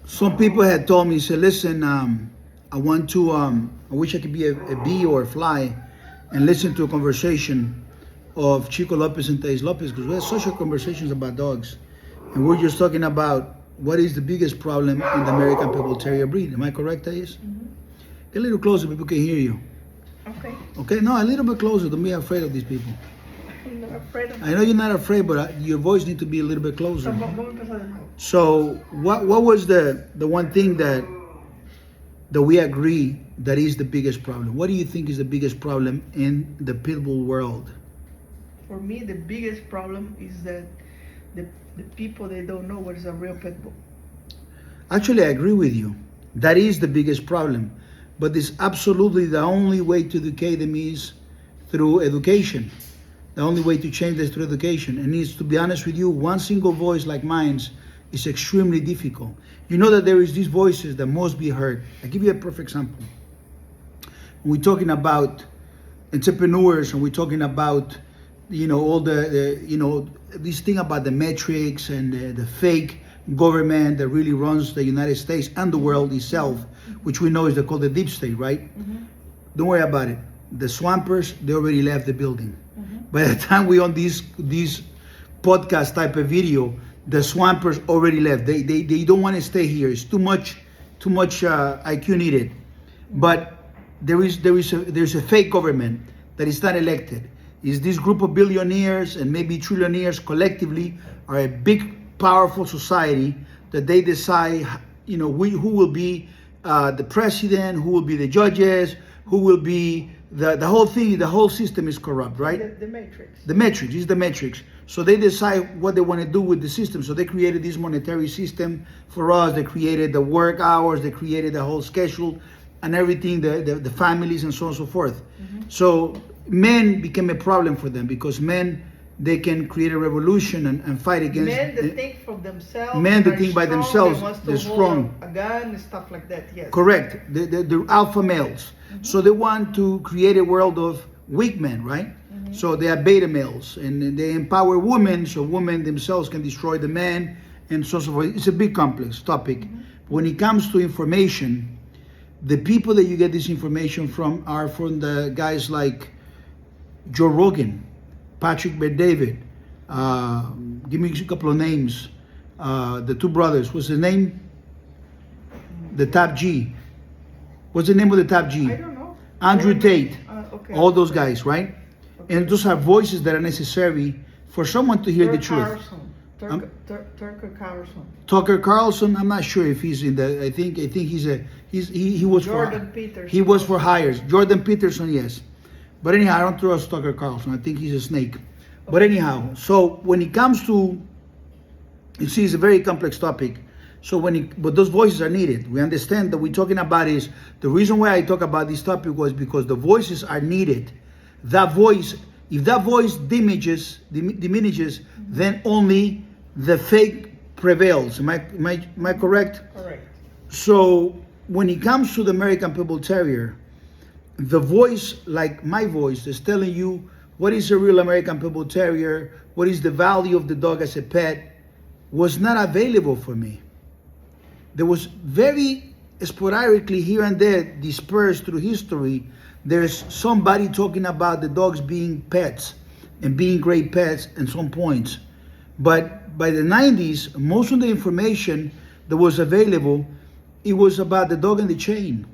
Some people had told me, said, listen, I want to, I wish I could be a bee or a fly and listen to a conversation of Chico Lopez and Thais Lopez, because we have social conversations about dogs. And we're just talking about what is the biggest problem in the American Pitbull Terrier breed. Am I correct, Thais? Mm-hmm. Get a little closer, people can hear you. Okay. Okay, no, a little bit closer. Don't be afraid of these people. I'm not afraid of I know you're not afraid, but your voice needs to be a little bit closer. Vamos a empezar de nuevo. So, what was the one thing that we agree that is the biggest problem? What do you think is the biggest problem in the pitbull world? For me, the biggest problem is that the people, they don't know what is a real pit bull. Actually, I agree with you. That is the biggest problem. But it's absolutely the only way to educate them is through education. The only way to change this through education. And it's, to be honest with you, one single voice like mine's is extremely difficult. You know that there is these voices that must be heard. I'll give you a perfect example. When we're talking about entrepreneurs and we're talking about, all the this thing about the metrics and the fake government that really runs the United States and the world itself, which we know is called the deep state, right? Mm-hmm. Don't worry about it. The swampers, they already left the building. Mm-hmm. By the time we on this podcast type of video, the swampers already left. They don't want to stay here. It's too much IQ needed. But there's a fake government that is not elected. Is this group of billionaires and maybe trillionaires collectively are a big, powerful society that they decide, who will be the president, who will be the judges, who will be the whole thing. The whole system is corrupt, right? The matrix. The metrics is the metrics. So they decide what they want to do with the system. So they created this monetary system for us. They created the work hours. They created the whole schedule and everything, the families and so on and so forth. Mm-hmm. So men became a problem for them because men, they can create a revolution and fight against. Men that think for themselves. Men that think by themselves. They're strong. A gun and stuff like that, yes. Correct. The alpha males. Mm-hmm. So they want to create a world of weak men, right? Mm-hmm. So they are beta males and they empower women so women themselves can destroy the men and so on and so forth. It's a big complex topic. Mm-hmm. When it comes to information, the people that you get this information from are from the guys like Joe Rogan, Patrick Bet-David. Give me a couple of names. The two brothers. What's the name? The top G. What's the name of the top G? I don't know. Andrew Tate. Okay. All those guys, right? Okay. And those are voices that are necessary for someone to hear the truth. Tucker Carlson. Tucker Carlson. I'm not sure if he's in the. I think he was Jordan for. Peterson. He was for hires. Jordan Peterson, yes. But anyhow, I don't trust Tucker Carlson. I think he's a snake. Okay. But anyhow, so when it comes to, you see, it's a very complex topic. So but those voices are needed. We understand that we're talking about is the reason why I talk about this topic was because the voices are needed. That voice, if that voice diminishes, then only the fake prevails. Am I correct? Correct. So when it comes to the American Pitbull Terrier, the voice, like my voice, is telling you what is a real American Pitbull Terrier, what is the value of the dog as a pet, was not available for me. There was very sporadically here and there, dispersed through history, there's somebody talking about the dogs being pets and being great pets at some points. But by the 90s, most of the information that was available, it was about the dog and the chain.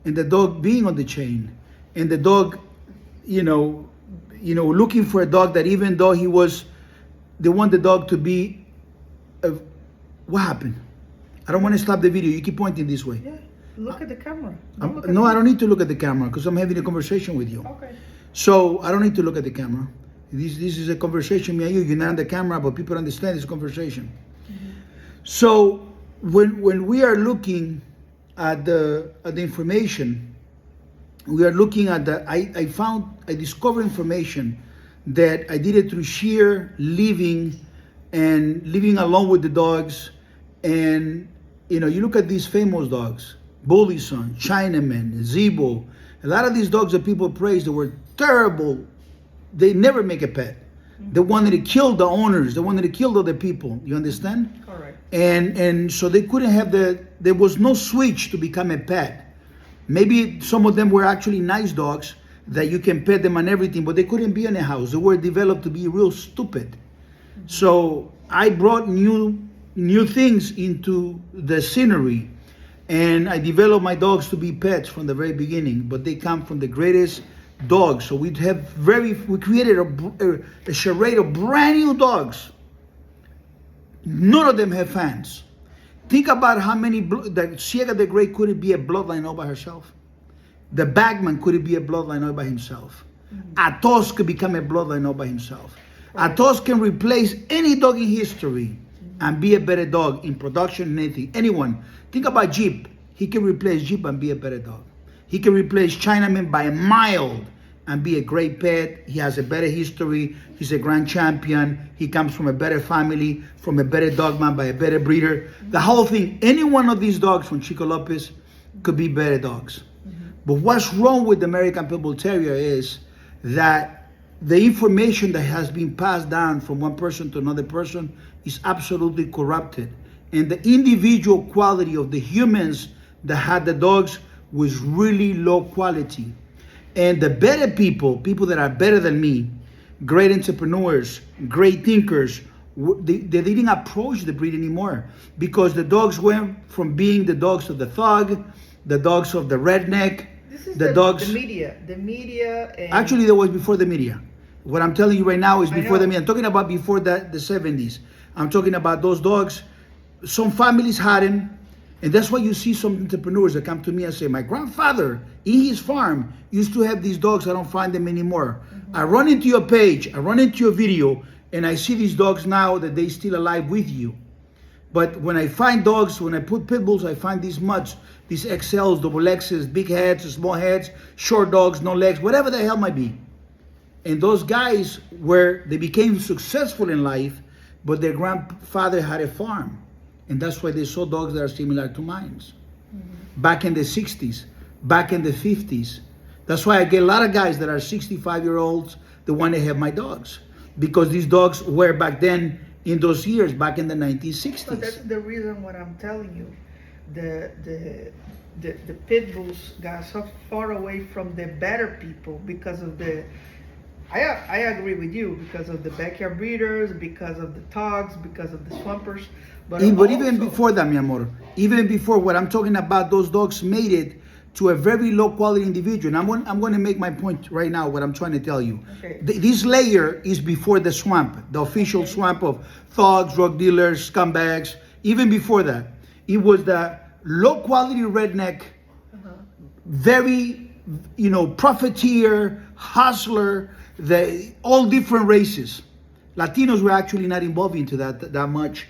And the dog being on the chain, and the dog, looking for a dog that even though they want the dog to be, what happened? I don't want to stop the video. You keep pointing this way. Yeah, look at the camera. No, I don't need to look at the camera because I'm having a conversation with you. Okay. So I don't need to look at the camera. This is a conversation, me and you. You're not on the camera, but people understand this conversation. Mm-hmm. So when we are looking at the information, we are looking at I discovered information that I did it through sheer living along with the dogs. And you look at these famous dogs, Bully Son, Chinaman, Zebo. A lot of these dogs that people praise, they were terrible. They never make a pet. Mm-hmm. They wanted to kill the owners. They wanted to kill other people. You understand? Correct. and so they couldn't have there was no switch to become a pet. Maybe some of them were actually nice dogs that you can pet them and everything, but they couldn't be in a house. They were developed to be real stupid. So I brought new things into the scenery, and I developed my dogs to be pets from the very beginning. But they come from the greatest dogs. So we created a charade of brand new dogs. None of them have fans. Think about how many the Ciega the Great couldn't be a bloodline all by herself. The Bagman could be a bloodline all by himself. Atos could become a bloodline all by himself. Atos can replace any dog in history and be a better dog in production and anything. Anyone. Think about Jeep. He can replace Jeep and be a better dog. He can replace Chinaman by a mile and be a great pet. He has a better history. He's a grand champion. He comes from a better family, from a better dogman by a better breeder. The whole thing. Any one of these dogs from Chico Lopez could be better dogs. But what's wrong with the American Pitbull Terrier is that the information that has been passed down from one person to another person is absolutely corrupted. And the individual quality of the humans that had the dogs was really low quality. And the better people that are better than me, great entrepreneurs, great thinkers, they didn't approach the breed anymore, because the dogs went from being the dogs of the thug, the dogs of the redneck, This is the dogs. The media. And Actually, that was before the media. What I'm telling you right now is before know. the media. I'm talking about before the 70s. I'm talking about those dogs. Some families had them, and that's why you see some entrepreneurs that come to me and say, my grandfather in his farm used to have these dogs. I don't find them anymore. I run into your page, I run into your video, and I see these dogs now that they still alive with you. But when I find dogs, when I put pit bulls, I find these mutts, these XLs, double X's, big heads, small heads, short dogs, no legs, whatever the hell might be. And those guys they became successful in life, but their grandfather had a farm. And that's why they saw dogs that are similar to mine. Back in the 60s, back in the 50s. That's why I get a lot of guys that are 65-year-olds that want to have my dogs. Because these dogs were back then, in those years, back in the 1960s. So that's the reason what I'm telling you. The pit bulls got so far away from the better people because of the. I agree with you, because of the backyard breeders, because of the togs, because of the swampers. But even before that, mi amor, even before what I'm talking about, those dogs made it to a very low quality individual. And I'm going to make my point right now, what I'm trying to tell you. Okay. This layer is before the swamp, the official swamp of thugs, drug dealers, scumbags. Even before that, it was the low quality redneck, very, profiteer, hustler, all different races. Latinos were actually not involved into that much.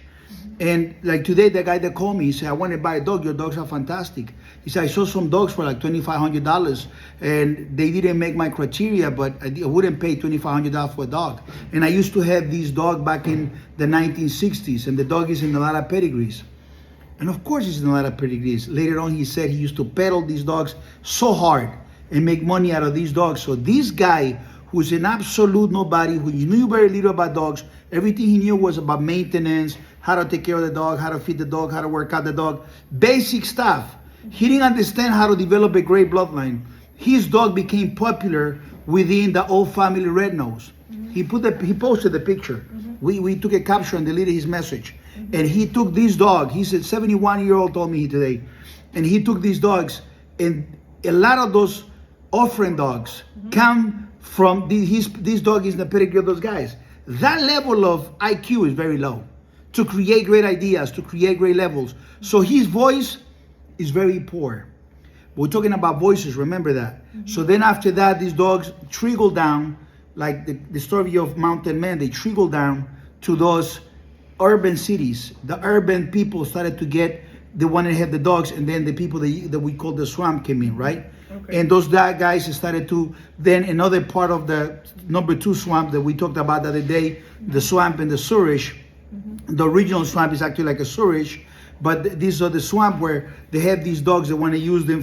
And like today, the guy that called me, he said, I want to buy a dog. Your dogs are fantastic. He said, I saw some dogs for like $2,500 and they didn't make my criteria, but I wouldn't pay $2,500 for a dog. And I used to have these dogs back in the 1960s, and the dog is in a lot of pedigrees. And of course he's in a lot of pedigrees. Later on, he said he used to peddle these dogs so hard and make money out of these dogs. So this guy, who's an absolute nobody, who knew very little about dogs, everything he knew was about maintenance, how to take care of the dog, how to feed the dog, how to work out the dog, basic stuff. He didn't understand how to develop a great bloodline. His dog became popular within the old family red nose. He posted the picture. We took a capture and deleted his message. And he took this dog. He said, 71-year-old told me today. And he took these dogs, and a lot of those offering dogs come from this dog is the pedigree of those guys. That level of IQ is very low to create great ideas, to create great levels. So his voice is very poor. We're talking about voices, remember that. So then after that, these dogs trickle down, like the story of Mountain Man, they trickle down to those urban cities. The urban people started to they wanted to have the dogs, and then the people that we call the swamp came in, right? Okay. And those guys started to, then another part of the number 2 swamp that we talked about the other day, the swamp and the sewage. The original swamp is actually like a sewage, but these are the swamp where they have these dogs that want to use them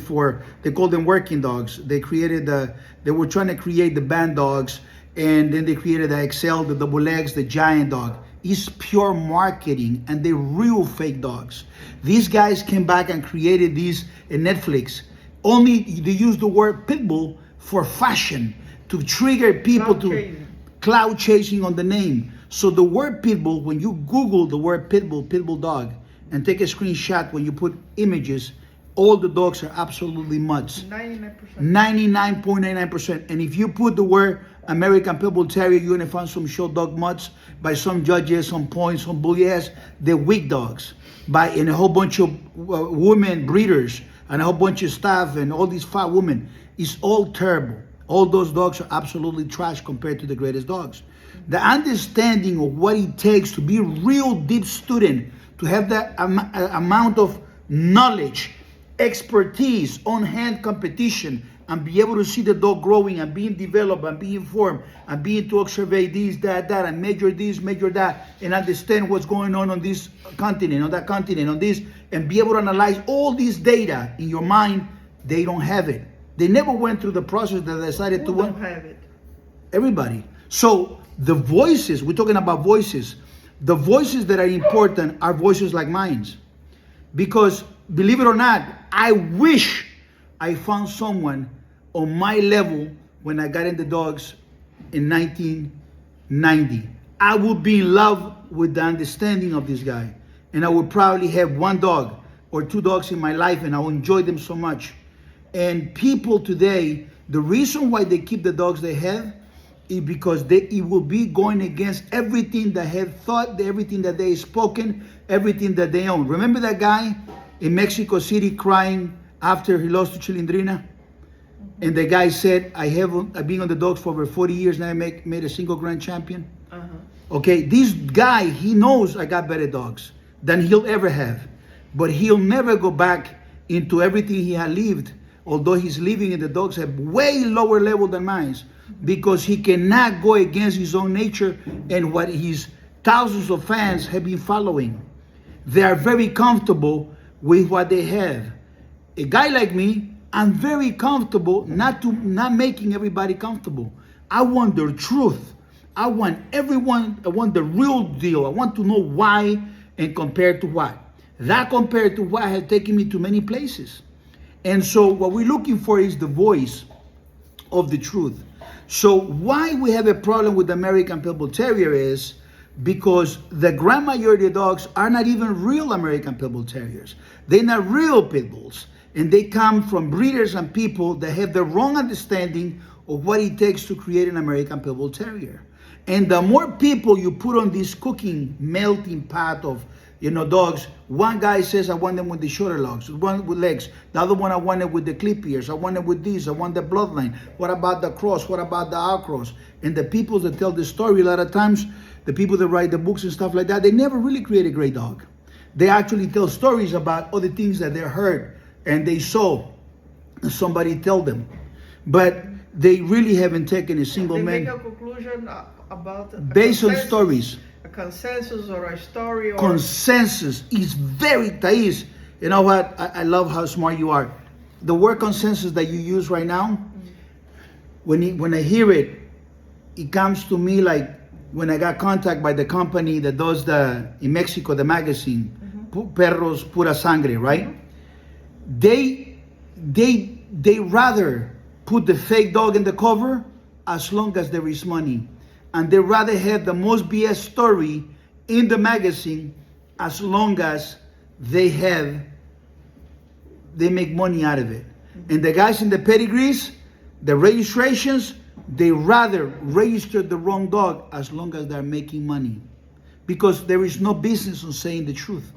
they call them working dogs. They were trying to create the band dogs, and then they created the XL, the double X, the giant dog. is pure marketing, and they're real fake dogs. These guys came back and created these in Netflix. Only they use the word pitbull for fashion to trigger people Cloud to chasing. cloud chasing on the name. So the word pitbull, when you Google the word pitbull dog, and take a screenshot when you put images, all the dogs are absolutely mutts. 99%. 99.99%. And if you put the word American Pitbull Terrier, you're gonna find some show dog mutts by some judges, some points, some bull. Yes, they're weak dogs. And a whole bunch of women breeders and a whole bunch of staff and all these fat women. It's all terrible. All those dogs are absolutely trash compared to the greatest dogs. The understanding of what it takes to be a real deep student, to have that amount of knowledge, expertise, on-hand competition, and be able to see the dog growing and being developed and being formed and being to observe this, that, and measure this, measure that, and understand what's going on this continent, on that continent, on this, and be able to analyze all this data in your mind. They don't have it. They never went through the process that they decided Who to don't win. have it? Everybody. So the voices, we're talking about voices. The voices that are important are voices like mine. Because believe it or not, I wish I found someone on my level when I got into dogs in 1990. I would be in love with the understanding of this guy. And I would probably have one dog or two dogs in my life, and I would enjoy them so much. And people today, the reason why they keep the dogs they have is because it will be going against everything they have thought, everything that they spoken, everything that they own. Remember that guy in Mexico City crying after he lost to Chilindrina? And the guy said, I've been on the dogs for over 40 years, and I made a single grand champion. Okay, this guy, he knows I got better dogs than he'll ever have. But he'll never go back into everything he had lived, although he's living in the dogs at way lower level than mine, because he cannot go against his own nature and what his thousands of fans have been following. They are very comfortable with what they have. A guy like me, I'm very comfortable not making everybody comfortable. I want the truth. I want the real deal. I want to know why and compared to what. That compared to what has taken me to many places. And so what we're looking for is the voice of the truth. So why we have a problem with the American Pitbull Terrier is because the grand majority of dogs are not even real American Pitbull Terriers. They're not real pit bulls. And they come from breeders and people that have the wrong understanding of what it takes to create an American Pitbull Terrier. And the more people you put on this cooking, melting pot of dogs, one guy says, I want them with the shorter legs, one with legs. The other one, I want it with the clip ears. I want it with this. I want the bloodline. What about the cross? What about the outcross? And the people that tell the story, a lot of times, the people that write the books and stuff like that, they never really create a great dog. They actually tell stories about other things that they heard and they saw somebody tell them. But they really haven't taken a single They man. make a conclusion about Based on stories. A consensus or a story or Consensus is very, Thais, you know what? I love how smart you are. The word consensus that you use right now, when I hear it, it comes to me like when I got contacted by the company that does in Mexico, the magazine, Perros Pura Sangre, right? They rather put the fake dog in the cover as long as there is money. And they rather have the most BS story in the magazine as long as they make money out of it. And the guys in the pedigrees, the registrations, they rather register the wrong dog as long as they're making money. Because there is no business on saying the truth.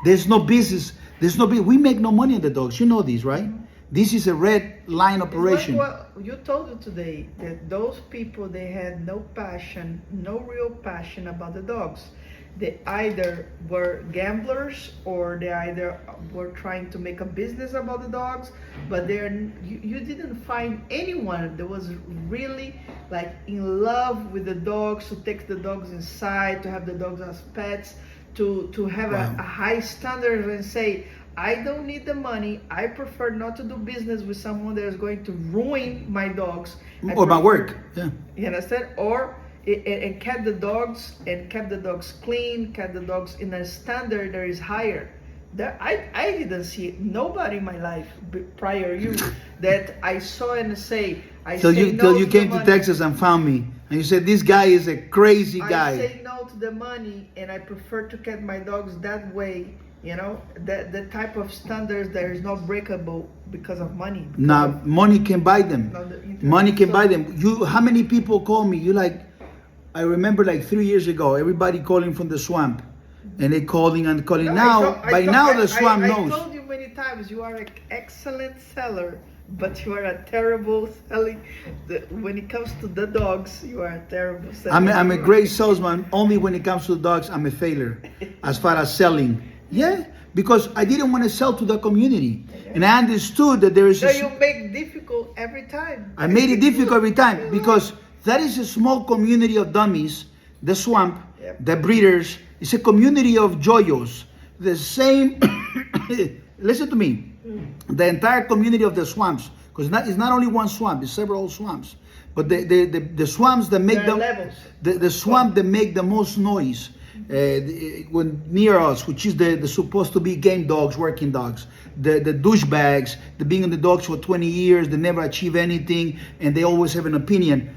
There's no business. We make no money on the dogs. You know this, right? This is a red line operation. It's like what you told it today, that those people, they had no passion, no real passion about the dogs. They either were gamblers or they either were trying to make a business about the dogs, but you didn't find anyone that was really like in love with the dogs, to take the dogs inside, to have the dogs as pets, to have a high standard and say, I don't need the money. I prefer not to do business with someone that is going to ruin my dogs. Or my work. Yeah. You understand? Or and kept the dogs clean, kept the dogs in a standard that is higher. That I didn't see nobody in my life prior you that I saw and say I Till say you no till you to the came to money. Texas and found me, and you said this guy is a crazy I guy. say no to the money, and I prefer to get my dogs that way. You know, that the type of standards that is not breakable because of money. Because Now of money can buy them. the internet. Money can So- buy them. How many people call me? You like, I remember like 3 years ago, everybody calling from the swamp, and they calling and calling. No, Now, by now the swamp I knows. told you many times you are an excellent seller, but you are a terrible selling. When it comes to the dogs, you are a terrible seller. I'm a great salesman. Only when it comes to dogs, I'm a failure as far as selling. Yeah, because I didn't want to sell to the community, and I understood that there is. So you make difficult every time. I made it difficult every time because that is a small community of dummies. The swamp, Yep. the breeders. It's a community of joyos. The same. Listen to me. The entire community of the swamps, because it's not only one swamp. It's several swamps. But the swamps that make There are them levels. the swamp that make the most noise when near us, which is the supposed to be game dogs, working dogs, the douchebags, the being in the dogs for 20 years, they never achieve anything, and they always have an opinion.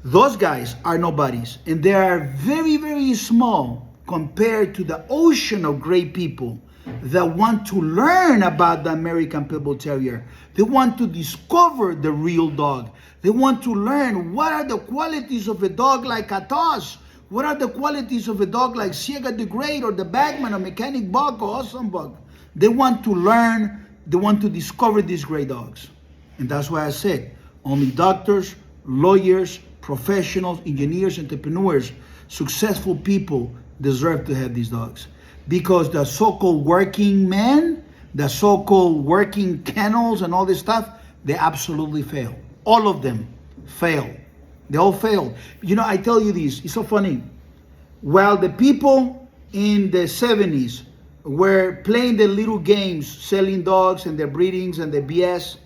Those guys are nobodies, and they are very, very small compared to the ocean of great people that want to learn about the American Pitbull Terrier. They want to discover the real dog. They want to learn what are the qualities of a dog like Atos. What are the qualities of a dog like Siega the Great or the Bagman or Mechanic Buck or Awesome Buck? They want to learn, they want to discover these great dogs. And that's why I said, only doctors, lawyers, professionals, engineers, entrepreneurs, successful people deserve to have these dogs. Because the so-called working men, the so-called working kennels and all this stuff, they absolutely fail. All of them fail. They all failed. You know, I tell you this, it's so funny. While the people in the 70s were playing the little games, selling dogs and their breedings and the BS,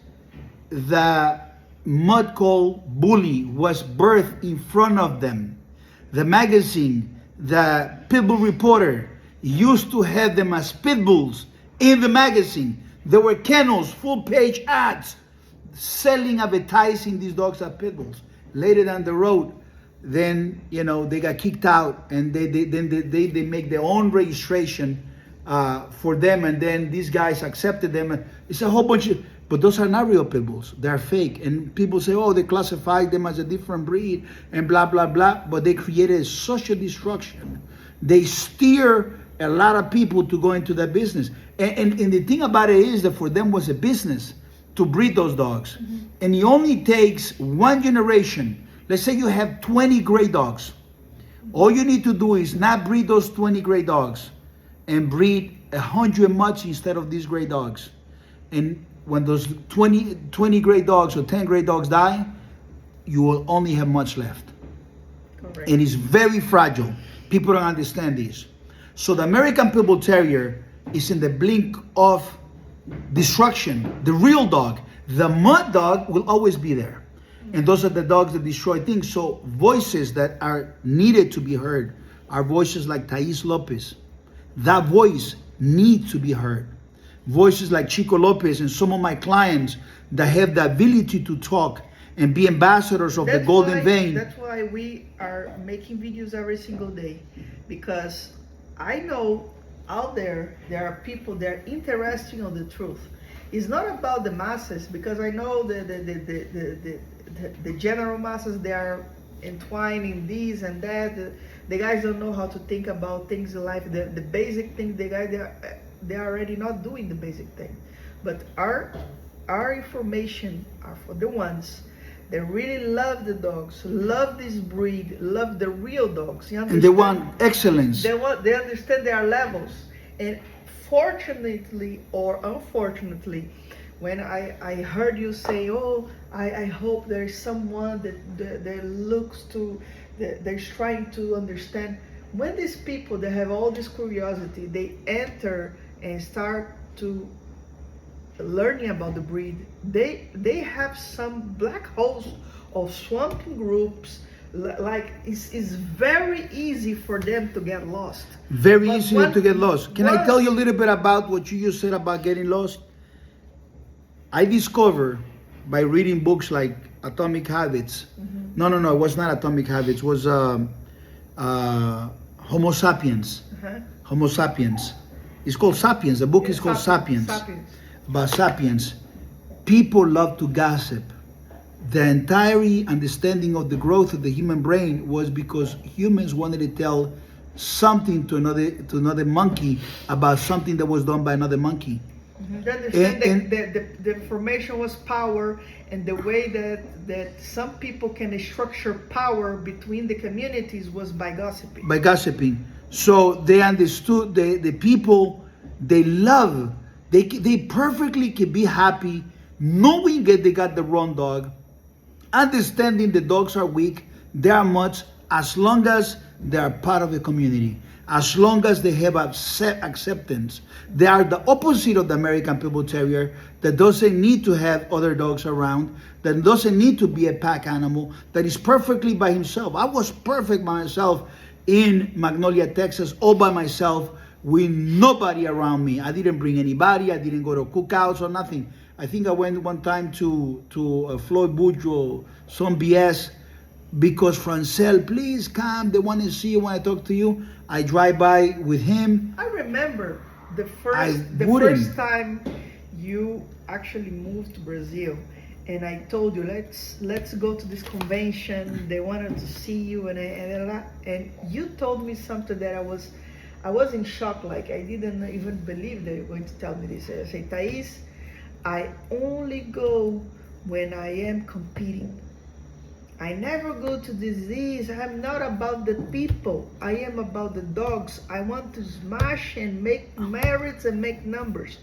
the mud coal bully was birthed in front of them. The magazine, the Pitbull Reporter, used to have them as Pitbulls in the magazine. There were kennels, full-page ads, selling, advertising these dogs as Pitbulls. Later down the road, then they got kicked out, and they make their own registration for them, and then these guys accepted them. It's a whole bunch of, but those are not real pit bulls. They're fake, and people say, oh, they classified them as a different breed and blah blah blah. But they created such a destruction. They steer a lot of people to go into that business, and the thing about it is that for them was a business to breed those dogs. Mm-hmm. And it only takes one generation. Let's say you have 20 great dogs. All you need to do is not breed those 20 great dogs and breed 100 mutts instead of these great dogs. And when those 20 great dogs or 10 great dogs die, you will only have mutts left. Correct. And it's very fragile. People don't understand this. So the American Pitbull Terrier is in the blink of destruction. The real dog, the mud dog, will always be there. And those are the dogs that destroy things. So voices that are needed to be heard are voices like Thais Lopez. That voice needs to be heard. Voices like Chico Lopez and some of my clients that have the ability to talk and be ambassadors of the Golden Vein. That's why we are making videos every single day, because I know out there are people that are interested in the truth. It's not about the masses, because I know the general masses, they are entwined in this and that. The guys don't know how to think about things in life. The basic things, they are already not doing the basic thing. But our information are for the ones that really love the dogs, love this breed, love the real dogs. And they want excellence. They understand there are levels. And fortunately or unfortunately, when I heard you say, oh, I hope there's someone that looks to, they're trying to understand. When these people that have all this curiosity, they enter and start to learning about the breed, they have some black holes of swamping groups, Like it's very easy for them to get lost. Very But easy one- to get lost. Can I one- tell you a little bit about what you just said about getting lost? I discovered by reading books like Atomic Habits. No, it was not Atomic Habits. It was Homo Sapiens. Uh-huh. Homo Sapiens. It's called Sapiens. The book is called Sapiens. Sapiens. About Sapiens. People love to gossip. The entire understanding of the growth of the human brain was because humans wanted to tell something to another monkey about something that was done by another monkey. They understand And- that the information was power, and the way that some people can structure power between the communities was by gossiping. By gossiping. So they understood the people, they love, they perfectly can be happy knowing that they got the wrong dog, understanding the dogs are weak, they are much, as long as they are part of the community, as long as they have acceptance. They are the opposite of the American Pitbull Terrier that doesn't need to have other dogs around, that doesn't need to be a pack animal, that is perfectly by himself. I was perfect by myself in Magnolia, Texas, all by myself, with nobody around me. I didn't bring anybody. I didn't go to cookouts or nothing. I think I went one time to Floyd Boudreaux, some BS, because Francel, please come. They want to see you, want to talk to you. I drive by with him. I remember the I first wouldn't. time you actually moved to Brazil, and I told you let's go to this convention. They wanted to see you, and you told me something that I was in shock. Like I didn't even believe that you were going to tell me this. I say, Thais, I only go when I am competing. I never go to disease. I'm not about the people. I am about the dogs. I want to smash and make merits and make numbers.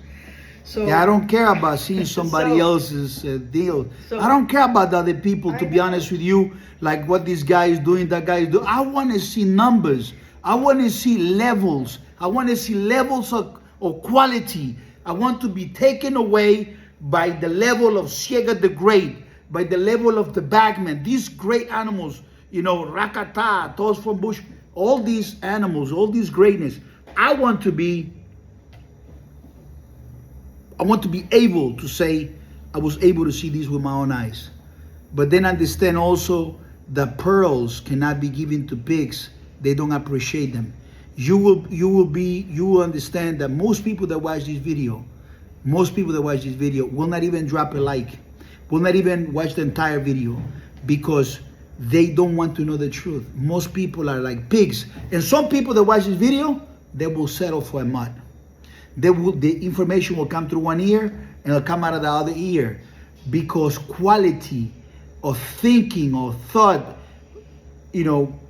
So Yeah, I don't care about seeing somebody So- else's deal. So- I don't care about the other people, to I be know. honest with you, like what this guy is doing, that guy is doing. I want to see numbers. I want to see levels. I want to see levels of quality. I want to be taken away by the level of Siega the Great, by the level of the Bagman. These great animals, Rakata, Toes from Bush, all these animals, all these greatness. I want to be able to say I was able to see these with my own eyes. But then understand also that pearls cannot be given to pigs. They don't appreciate them. You will understand that most people that watch this video will not even drop a like, will not even watch the entire video, because they don't want to know the truth. Most people are like pigs. And some people that watch this video, they will settle for a mutt. The information will come through one ear and it'll come out of the other ear, because quality of thinking or thought,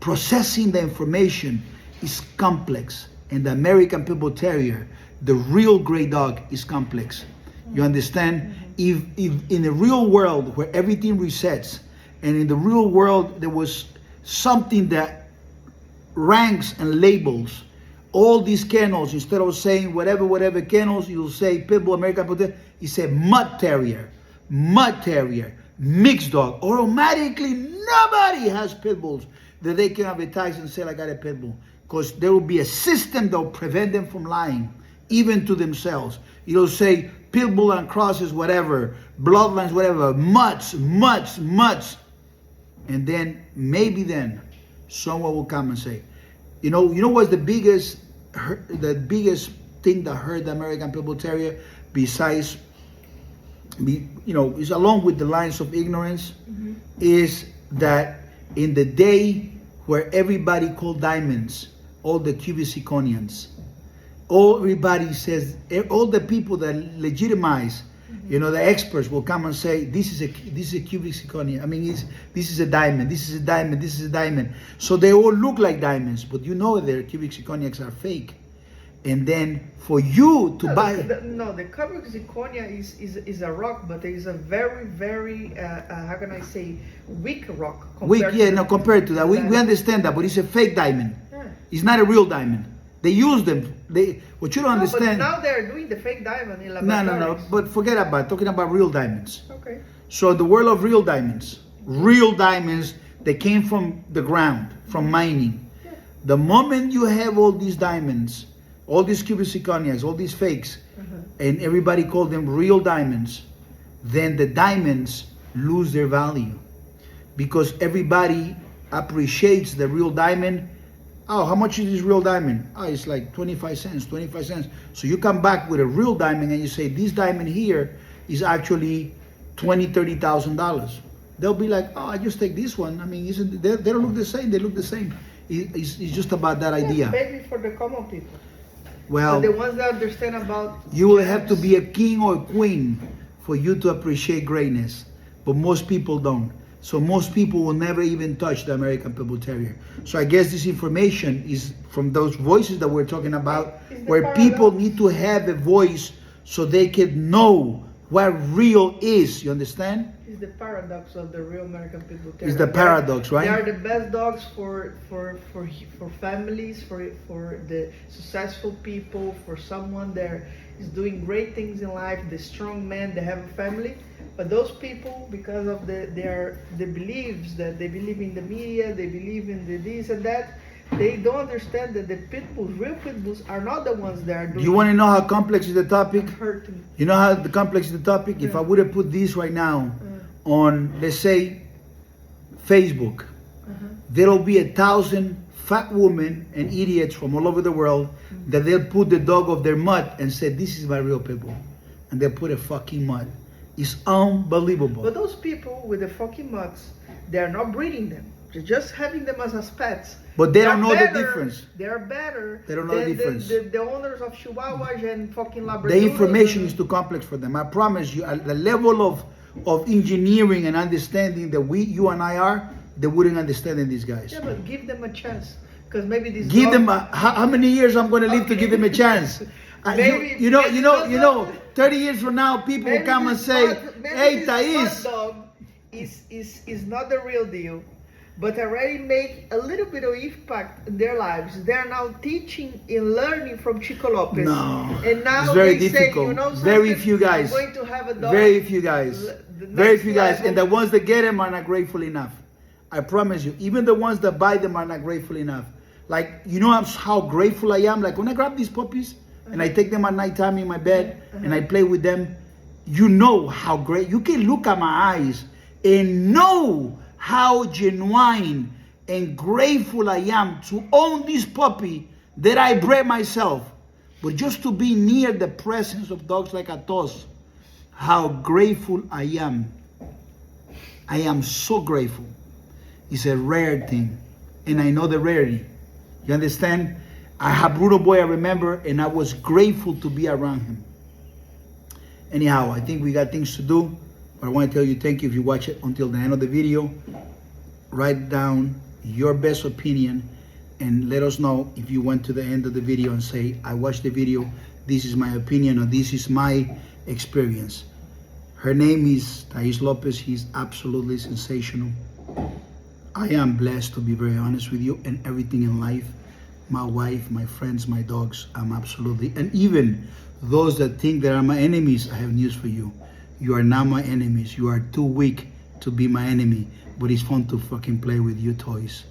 processing the information is complex. And the American Pitbull Terrier, the real great dog, is complex. You understand? If in the real world where everything resets, and in the real world there was something that ranks and labels all these kennels, instead of saying whatever kennels, you'll say Pitbull, American Pitbull Terrier, you say Mud Terrier, mixed dog. Automatically, nobody has Pitbulls that they can advertise and say, I got a Pitbull. Because there will be a system that will prevent them from lying, even to themselves. It'll say Pitbull and crosses, whatever, bloodlines, whatever, much. And then, maybe then, someone will come and say, you know what's the biggest thing that hurt the American Pitbull Terrier, besides, is along with the lines of ignorance, is that in the day where everybody called diamonds, all the Cubiciconians, everybody says, all the people that legitimize, the experts will come and say, this is a Cubiciconia. I mean, this is a diamond, this is a diamond, this is a diamond. So they all look like diamonds, but their Cubiciconiacs are fake. And then for you to buy... The Cubiciconia is a rock, but it is a very, very, how can I say, weak rock. Compared to that. We understand that, but it's a fake diamond. Yeah. It's not a real diamond. They use them. What you don't But understand... now they're doing the fake diamond in No. laboratories. But forget about talking about real diamonds. Okay. So the world of real diamonds, They came from the ground, from mining. The moment you have all these diamonds, all these cubic zirconias, all these fakes, and everybody called them real diamonds, then the diamonds lose their value because everybody appreciates the real diamond. Oh, how much is this real diamond? Oh, it's like 25 cents, 25 cents. So you come back with a real diamond and you say, this diamond here is actually $20,000, $30,000. They'll be like, oh, I just take this one. I mean, they don't look the same. They look the same. It's just about that idea. Maybe for the common people. Well, but the ones that understand about you will have to be a king or a queen for you to appreciate greatness. But most people don't. So most people will never even touch the American Pitbull Terrier. So I guess this information is from those voices that we're talking about, where people need to have a voice so they can know what real is. You understand? It's the paradox of the real American Pitbull Terrier. It's the paradox, right? They are the best dogs for families, for the successful people, for someone that is doing great things in life, the strong men that have a family. But those people, because of the beliefs that they believe in the media, they believe in the this and that, they don't understand that the pitbulls, real pitbulls, are not the ones that are doing. You want to know how complex is the topic? Hurting. You know how the complex is the topic? If I would have put this right now on, let's say, Facebook, there'll be 1,000 fat women and idiots from all over the world that they'll put the dog of their mutt and say, this is my real pitbull. And they'll put a fucking mutt. It's unbelievable. But those people with the fucking mutts, they're not breeding them. They're just having them as pets. But they don't know the difference. They're better. They don't know the difference. The owners of Chihuahuas and fucking Labradors. The information is too complex for them. I promise you, at the level of engineering and understanding that you and I are, they wouldn't understand these guys. Yeah, but give them a chance. Because maybe this give them how many years I'm going to live to give them a chance. Maybe, you know, 30 years from now, people will come and say, hey, Thais. Dog is not the real deal, but already make a little bit of impact in their lives. They're now teaching and learning from Chico Lopez. No, and now it's very they difficult. Say, you know, very few guys. I'm going to have a dog. Very few guys. Very few guys. And the ones that get them are not grateful enough. I promise you. Even the ones that buy them are not grateful enough. Like, you know how grateful I am? Like, when I grab these puppies, and I take them at nighttime in my bed and I play with them, you know how great. You can look at my eyes and know how genuine and grateful I am to own this puppy that I bred myself. But just to be near the presence of dogs like Atos, how grateful I am. I am so grateful. It's a rare thing. And I know the rarity. You understand? I have Bruno Boy, I remember, and I was grateful to be around him. Anyhow, I think we got things to do, but I want to tell you thank you if you watch it until the end of the video. Write down your best opinion and let us know if you went to the end of the video and say, I watched the video, this is my opinion, or this is my experience. Her name is Thais Lopez. She's absolutely sensational. I am blessed, to be very honest with you, and everything in life. My wife, my friends, my dogs, I'm absolutely, and even those that think they are my enemies, I have news for you. You are not my enemies. You are too weak to be my enemy, but it's fun to fucking play with you toys.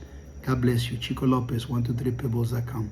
God bless you. Chico Lopez, 123pitbulls.com.